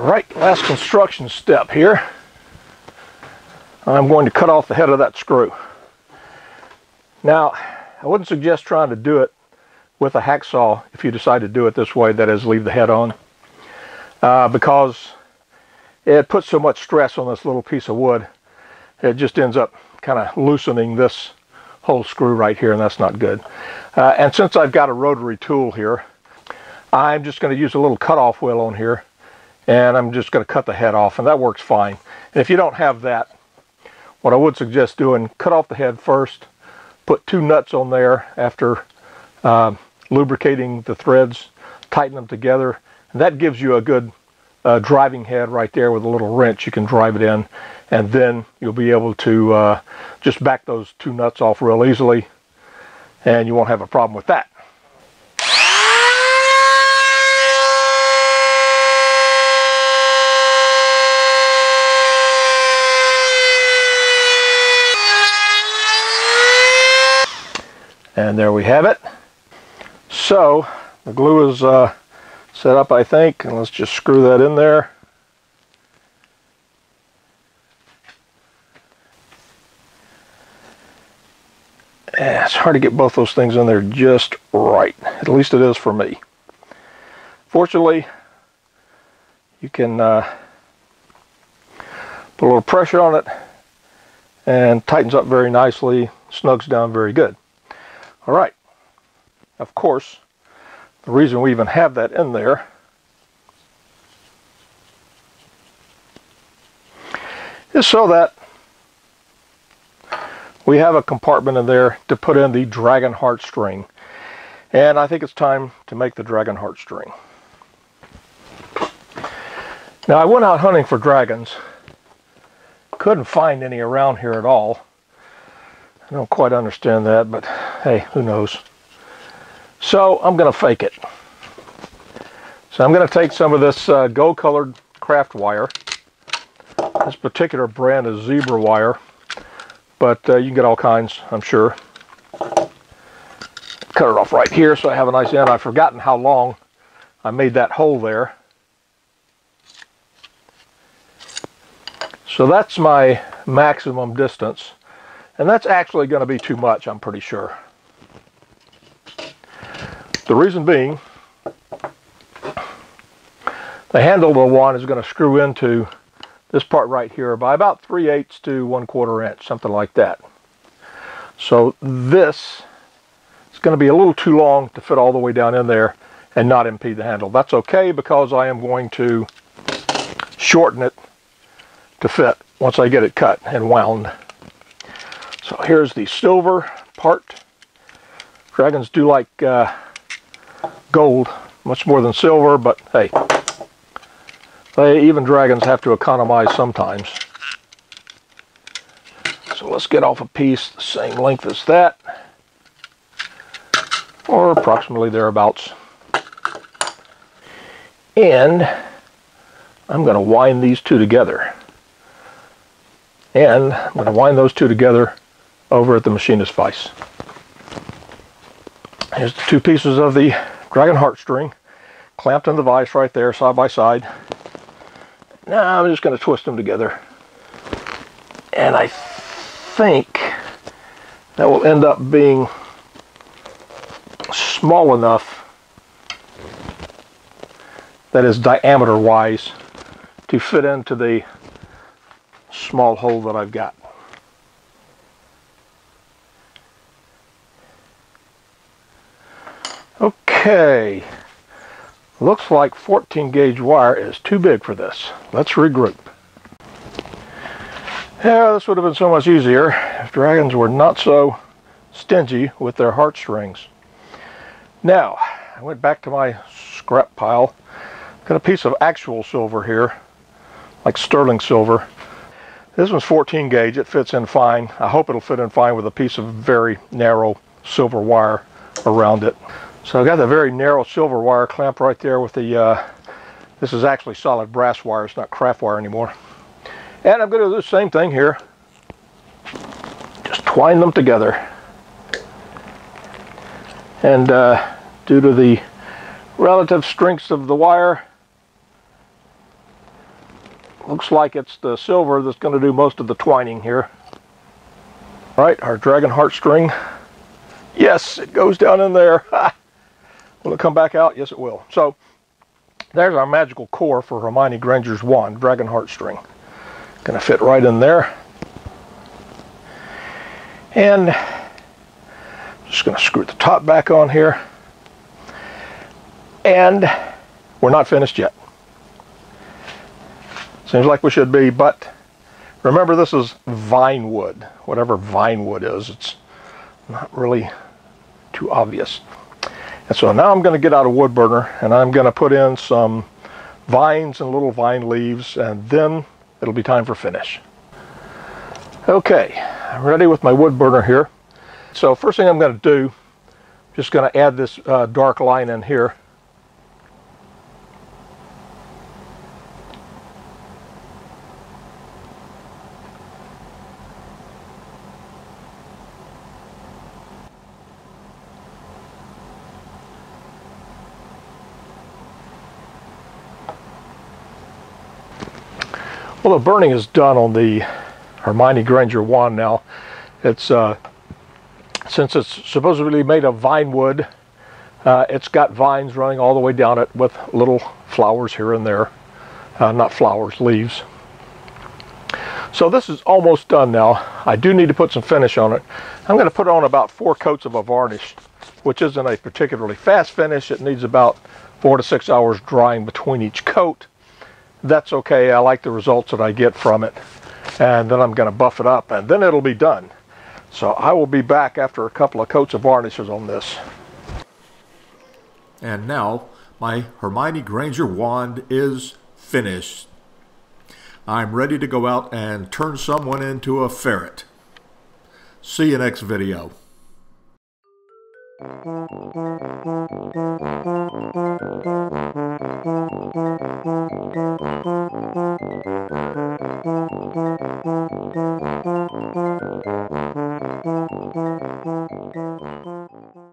Alright, last construction step here. I'm going to cut off the head of that screw. Now, I wouldn't suggest trying to do it with a hacksaw if you decide to do it this way, that is, leave the head on, because it puts so much stress on this little piece of wood, it just ends up kind of loosening this whole screw right here, and that's not good. And since I've got a rotary tool here, I'm just going to use a little cutoff wheel on here, and I'm just going to cut the head off, and that works fine. And if you don't have that, what I would suggest doing, cut off the head first, put 2 nuts on there after lubricating the threads, tighten them together, and that gives you a good driving head right there. With a little wrench you can drive it in, and then you'll be able to just back those 2 nuts off real easily, and you won't have a problem with that. And there we have it. So the glue is set up, I think, and let's just screw that in there. Yeah, it's hard to get both those things in there just right. At least it is for me. Fortunately, you can put a little pressure on it and tightens up very nicely, snugs down very good. All right, of course, the reason we even have that in there is so that we have a compartment in there to put in the dragon heartstring. And I think it's time to make the dragon heartstring. Now, I went out hunting for dragons. Couldn't find any around here at all. I don't quite understand that, but hey, who knows? So I'm going to fake it. So I'm going to take some of this gold-colored craft wire. This particular brand is zebra wire, but you can get all kinds, I'm sure. Cut it off right here so I have a nice end. I've forgotten how long I made that hole there. So that's my maximum distance. And that's actually going to be too much, I'm pretty sure. The reason being, the handle of the wand is going to screw into this part right here by about 3/8 to 1/4 inch, something like that. So this is going to be a little too long to fit all the way down in there and not impede the handle. That's okay, because I am going to shorten it to fit once I get it cut and wound. So here's the silver part. Dragons do like gold much more than silver, but hey, even dragons have to economize sometimes. So let's get off a piece the same length as that, or approximately thereabouts. And I'm going to wind these two together. And I'm going to wind those two together over at the machinist vise. Here's the 2 pieces of the dragon heartstring clamped in the vise right there, side by side. Now I'm just going to twist them together, and I think that will end up being small enough, that is diameter wise, to fit into the small hole that I've got. Okay, looks like 14 gauge wire is too big for this. Let's regroup. Yeah, this would have been so much easier if dragons were not so stingy with their heartstrings. Now, I went back to my scrap pile. Got a piece of actual silver here, like sterling silver. This one's 14 gauge, it fits in fine. I hope it'll fit in fine with a piece of very narrow silver wire around it. So I've got the very narrow silver wire clamped right there with the, this is actually solid brass wire, it's not craft wire anymore. And I'm going to do the same thing here. Just twine them together. And due to the relative strengths of the wire, looks like it's the silver that's going to do most of the twining here. All right, our dragon heartstring. Yes, it goes down in there. Will it come back out? Yes, it will. So there's our magical core for Hermione Granger's wand, dragon heartstring. Going to fit right in there. And just going to screw the top back on here. And we're not finished yet. Seems like we should be, but remember, this is vine wood. Whatever vine wood is, it's not really too obvious. And so now I'm going to get out a wood burner and I'm going to put in some vines and little vine leaves, and then it'll be time for finish. Okay, I'm ready with my wood burner here. So first thing I'm going to do, just going to add this dark line in here. Well, the burning is done on the Hermione Granger wand now. It's since it's supposedly made of vine wood, it's got vines running all the way down it with little flowers here and there. Not flowers, leaves. So this is almost done now. I do need to put some finish on it. I'm going to put on about 4 coats of a varnish, which isn't a particularly fast finish. It needs about 4 to 6 hours drying between each coat. That's okay. I like the results that I get from it. And then I'm going to buff it up, and then it'll be done. So I will be back after a couple of coats of varnishes on this. And now my Hermione Granger wand is finished. I'm ready to go out and turn someone into a ferret. See you next video.